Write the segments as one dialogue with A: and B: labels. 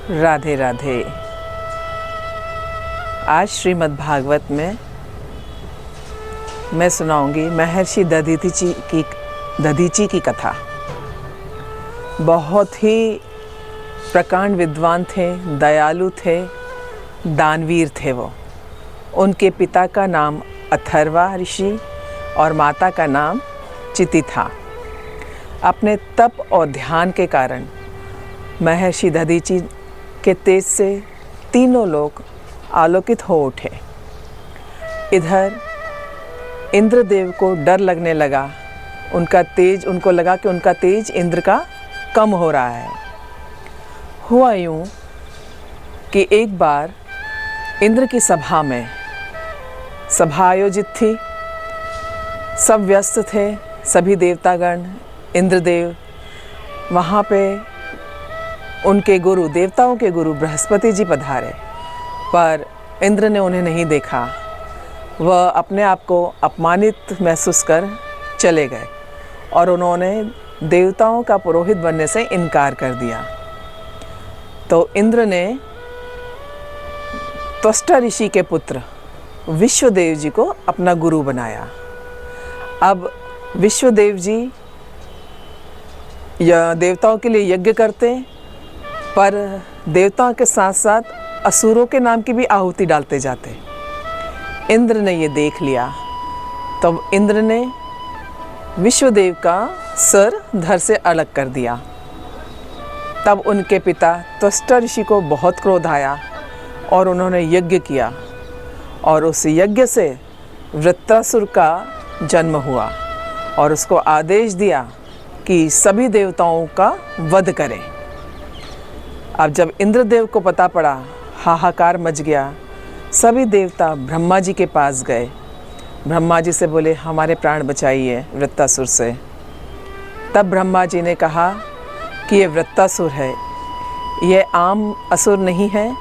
A: राधे राधे। आज श्रीमद् भागवत में मैं सुनाऊंगी महर्षि दधीची की कथा। बहुत ही प्रकांड विद्वान थे, दयालु थे, दानवीर थे वो। उनके पिता का नाम अथर्वा ऋषि और माता का नाम चिति था। अपने तप और ध्यान के कारण महर्षि दधीची के तेज से तीनों लोग आलोकित हो उठे। इधर इंद्रदेव को डर लगने लगा, उनको लगा कि उनका तेज इंद्र का कम हो रहा है। हुआ यूं कि एक बार इंद्र की सभा में सभा आयोजित थी, सब व्यस्त थे, सभी देवतागण, इंद्रदेव। वहाँ पे उनके गुरु, देवताओं के गुरु बृहस्पति जी पधारे, पर इंद्र ने उन्हें नहीं देखा। वह अपने आप को अपमानित महसूस कर चले गए और उन्होंने देवताओं का पुरोहित बनने से इनकार कर दिया। तो इंद्र ने त्वष्टा ऋषि के पुत्र विश्वदेव जी को अपना गुरु बनाया। अब विश्वदेव जी देवताओं के लिए यज्ञ करते, पर देवताओं के साथ साथ असुरों के नाम की भी आहुति डालते जाते। इंद्र ने ये देख लिया, तब इंद्र ने विश्वदेव का सर धड़ से अलग कर दिया। तब उनके पिता त्वष्टा ऋषि को बहुत क्रोध आया और उन्होंने यज्ञ किया और उस यज्ञ से वृत्रासुर का जन्म हुआ और उसको आदेश दिया कि सभी देवताओं का वध करें। अब जब इंद्रदेव को पता पड़ा, हाहाकार मच गया। सभी देवता ब्रह्मा जी के पास गए। ब्रह्मा जी से बोले, हमारे प्राण बचाइए वृत्रासुर से। तब ब्रह्मा जी ने कहा कि ये वृत्रासुर है, ये आम असुर नहीं है,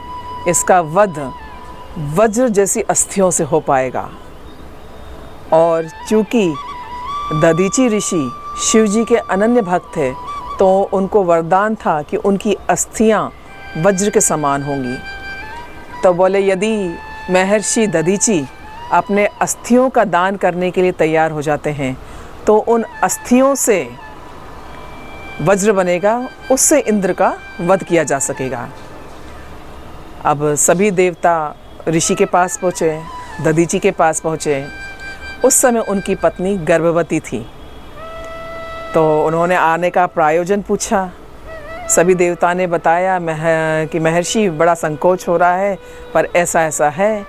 A: इसका वध वज्र जैसी अस्थियों से हो पाएगा। और चूँकि दधीची ऋषि शिव जी के अनन्य भक्त थे, तो उनको वरदान था कि उनकी अस्थियां वज्र के समान होंगी। तो बोले, यदि महर्षि दधीची अपने अस्थियों का दान करने के लिए तैयार हो जाते हैं, तो उन अस्थियों से वज्र बनेगा, उससे इंद्र का वध किया जा सकेगा। अब सभी देवता ऋषि के पास पहुँचे, दधीची के पास पहुँचे। उस समय उनकी पत्नी गर्भवती थी, तो उन्होंने आने का प्रायोजन पूछा। सभी देवता ने बताया कि महर्षि बड़ा संकोच हो रहा है, पर ऐसा है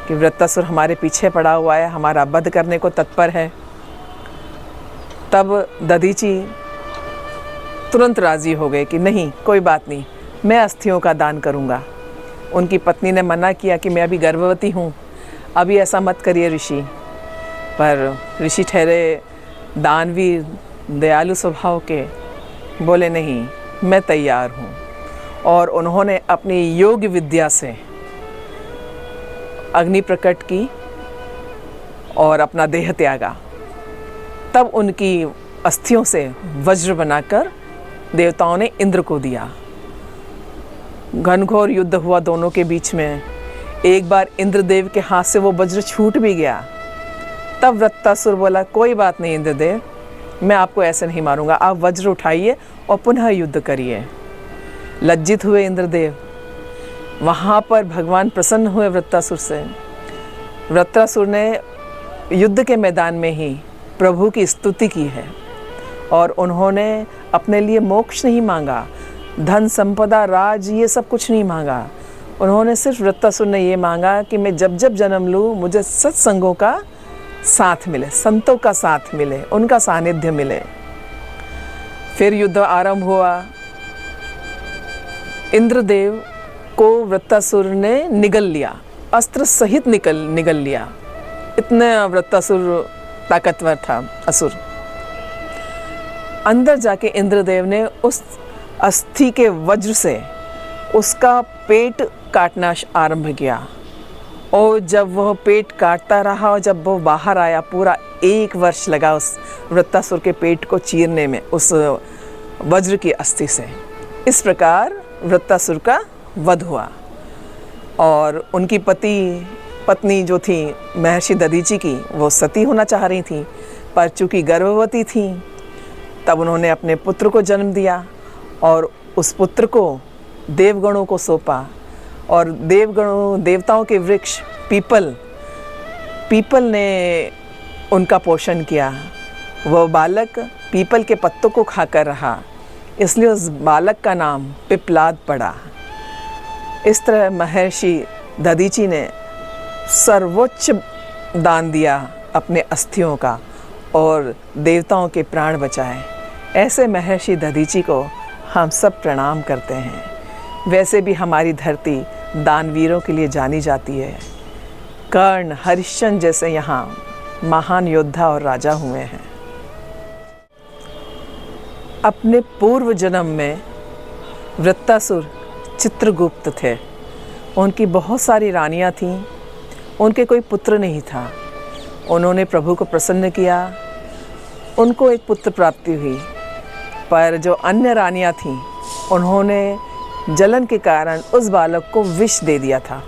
A: कि वृत्रासुर हमारे पीछे पड़ा हुआ है, हमारा वध करने को तत्पर है। तब दधीची तुरंत राजी हो गए कि नहीं, कोई बात नहीं, मैं अस्थियों का दान करूँगा। उनकी पत्नी ने मना किया कि मैं अभी गर्भवती हूँ, अभी ऐसा मत करिए ऋषि। पर ऋषि ठहरे दानवीर, दयालु स्वभाव के, बोले नहीं, मैं तैयार हूँ। और उन्होंने अपनी योग विद्या से अग्नि प्रकट की और अपना देह त्यागा। तब उनकी अस्थियों से वज्र बनाकर देवताओं ने इंद्र को दिया। घनघोर युद्ध हुआ दोनों के बीच में। एक बार इंद्रदेव के हाथ से वो वज्र छूट भी गया। तब वृत्रासुर बोला, कोई बात नहीं इंद्रदेव, मैं आपको ऐसे नहीं मारूंगा, आप वज्र उठाइए और पुनः युद्ध करिए। लज्जित हुए इंद्रदेव। वहाँ पर भगवान प्रसन्न हुए वृत्रासुर से। वृत्रासुर ने युद्ध के मैदान में ही प्रभु की स्तुति की है और उन्होंने अपने लिए मोक्ष नहीं मांगा, धन संपदा राज ये सब कुछ नहीं मांगा। उन्होंने सिर्फ, वृत्रासुर ने ये मांगा कि मैं जब जब जन्म लूँ, मुझे सत्संगों का साथ मिले, संतों का साथ मिले, उनका सानिध्य मिले। फिर युद्ध आरंभ हुआ। इंद्रदेव को वृत्रासुर ने निगल लिया, अस्त्र सहित निगल लिया। इतना वृत्रासुर ताकतवर था असुर। अंदर जाके इंद्रदेव ने उस अस्थि के वज्र से उसका पेट काटना आरंभ किया। और जब वह पेट काटता रहा और जब वो बाहर आया, पूरा 1 वर्ष लगा उस वृत्रासुर के पेट को चीरने में, उस वज्र की अस्थि से। इस प्रकार वृत्रासुर का वध हुआ और उनकी पत्नी जो थी महर्षि दधीची की, वो सती होना चाह रही थी, पर चूँकि गर्भवती थी तब उन्होंने अपने पुत्र को जन्म दिया और उस पुत्र को देवगणों को सौंपा। और देवताओं के वृक्ष पीपल ने उनका पोषण किया। वह बालक पीपल के पत्तों को खाकर रहा, इसलिए उस बालक का नाम पिप्लाद पड़ा। इस तरह महर्षि दधीची ने सर्वोच्च दान दिया अपने अस्थियों का और देवताओं के प्राण बचाए। ऐसे महर्षि दधीची को हम सब प्रणाम करते हैं। वैसे भी हमारी धरती दानवीरों के लिए जानी जाती है। कर्ण, हरिश्चंद्र जैसे यहाँ महान योद्धा और राजा हुए हैं। अपने पूर्व जन्म में वृत्तासुर चित्रगुप्त थे। उनकी बहुत सारी रानियाँ थीं, उनके कोई पुत्र नहीं था। उन्होंने प्रभु को प्रसन्न किया, उनको एक पुत्र प्राप्ति हुई, पर जो अन्य रानियाँ थीं उन्होंने जलन के कारण उस बालक को विष दे दिया था।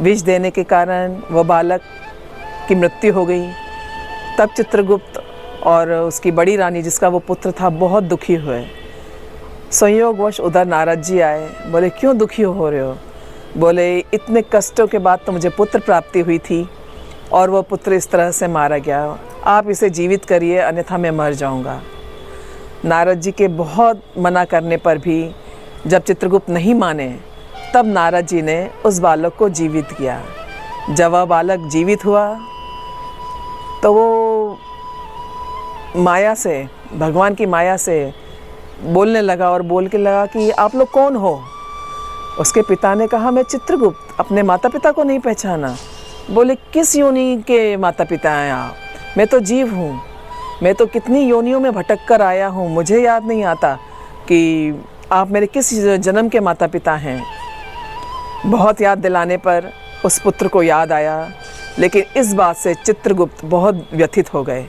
A: विष देने के कारण वह बालक की मृत्यु हो गई। तब चित्रगुप्त और उसकी बड़ी रानी जिसका वो पुत्र था बहुत दुखी हुए। संयोगवश उधर नारद जी आए। बोले, क्यों दुखी हो रहे हो? बोले, इतने कष्टों के बाद तो मुझे पुत्र प्राप्ति हुई थी और वो पुत्र इस तरह से मारा गया। आप इसे जीवित करिए, अन्यथा मैं मर जाऊंगा। नारद जी के बहुत मना करने पर भी जब चित्रगुप्त नहीं माने, तब नारद जी ने उस बालक को जीवित किया। जब वह बालक जीवित हुआ तो वो माया से, भगवान की माया से बोलने लगा और बोल के लगा कि आप लोग कौन हो? उसके पिता ने कहा, मैं चित्रगुप्त। अपने माता पिता को नहीं पहचाना। बोले, किस योनि के माता पिता हैं आप? मैं तो जीव हूँ, मैं तो कितनी योनियों में भटक कर आया हूँ, मुझे याद नहीं आता कि आप मेरे किस जन्म के माता पिता हैं। बहुत याद दिलाने पर उस पुत्र को याद आया, लेकिन इस बात से चित्रगुप्त बहुत व्यथित हो गए।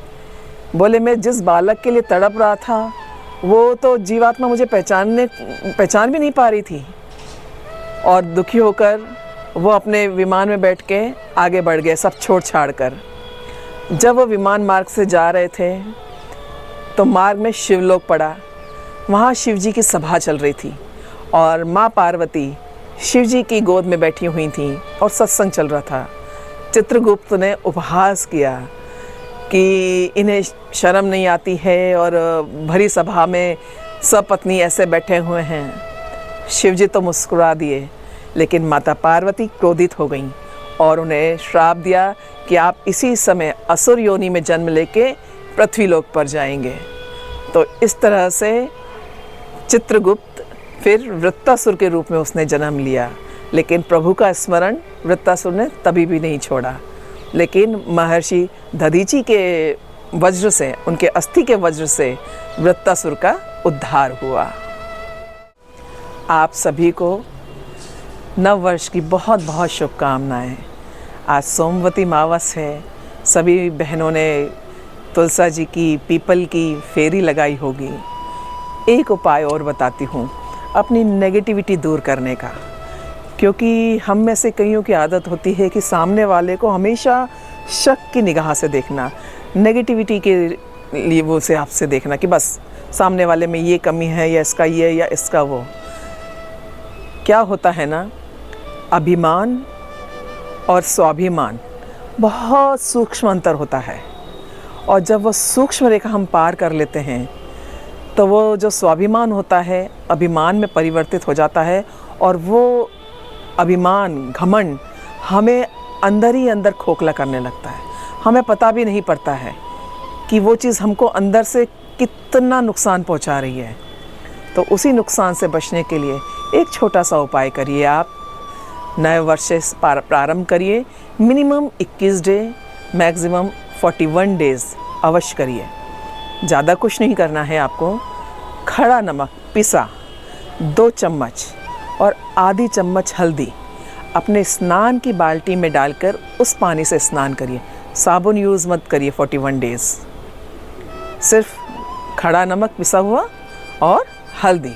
A: बोले, मैं जिस बालक के लिए तड़प रहा था वो तो जीवात्मा मुझे पहचान भी नहीं पा रही थी। और दुखी होकर वो अपने विमान में बैठ के आगे बढ़ गए, सब छोड़ छाड़ कर। जब वो विमान मार्ग से जा रहे थे तो मार्ग में शिवलोक पड़ा। वहाँ शिव जी की सभा चल रही थी और माँ पार्वती शिव जी की गोद में बैठी हुई थी और सत्संग चल रहा था। चित्रगुप्त ने उपहास किया कि इन्हें शर्म नहीं आती है और भरी सभा में सब पत्नी ऐसे बैठे हुए हैं। शिव जी तो मुस्कुरा दिए, लेकिन माता पार्वती क्रोधित हो गईं और उन्हें श्राप दिया कि आप इसी समय असुर योनि में जन्म लेके पृथ्वीलोक पर जाएंगे। तो इस तरह से चित्रगुप्त फिर वृत्तासुर के रूप में उसने जन्म लिया, लेकिन प्रभु का स्मरण वृत्तासुर ने तभी भी नहीं छोड़ा। लेकिन महर्षि दधीची के वज्र से, उनके अस्थि के वज्र से वृत्तासुर का उद्धार हुआ। आप सभी को नव वर्ष की बहुत बहुत शुभकामनाएं। आज सोमवती मावस है। सभी बहनों ने तुलसा जी की, पीपल की फेरी लगाई होगी। एक उपाय और बताती हूँ अपनी नेगेटिविटी दूर करने का, क्योंकि हम में से कईयों की आदत होती है कि सामने वाले को हमेशा शक की निगाह से देखना, नेगेटिविटी के लिए वो से आपसे देखना कि बस सामने वाले में ये कमी है या इसका ये या इसका वो। क्या होता है ना, अभिमान और स्वाभिमान बहुत सूक्ष्म अंतर होता है, और जब वो सूक्ष्म रेखा हम पार कर लेते हैं तो वो जो स्वाभिमान होता है अभिमान में परिवर्तित हो जाता है, और वो अभिमान, घमंड हमें अंदर ही अंदर खोखला करने लगता है। हमें पता भी नहीं पड़ता है कि वो चीज़ हमको अंदर से कितना नुकसान पहुंचा रही है। तो उसी नुकसान से बचने के लिए एक छोटा सा उपाय करिए। आप नए वर्ष से प्रारंभ करिए। मिनिमम 21 डे, मैक्सिमम 41 डेज़ अवश्य करिए। ज़्यादा कुछ नहीं करना है आपको। खड़ा नमक पिसा 2 चम्मच और आधी चम्मच हल्दी अपने स्नान की बाल्टी में डालकर उस पानी से स्नान करिए। साबुन यूज़ मत करिए 41 डेज़। सिर्फ खड़ा नमक पिसा हुआ और हल्दी,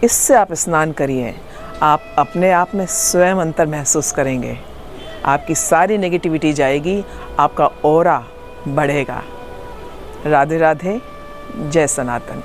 A: इससे आप स्नान करिए। आप अपने आप में स्वयं अंतर महसूस करेंगे। आपकी सारी नेगेटिविटी जाएगी, आपका ऑरा बढ़ेगा। राधे राधे, जय सनातन।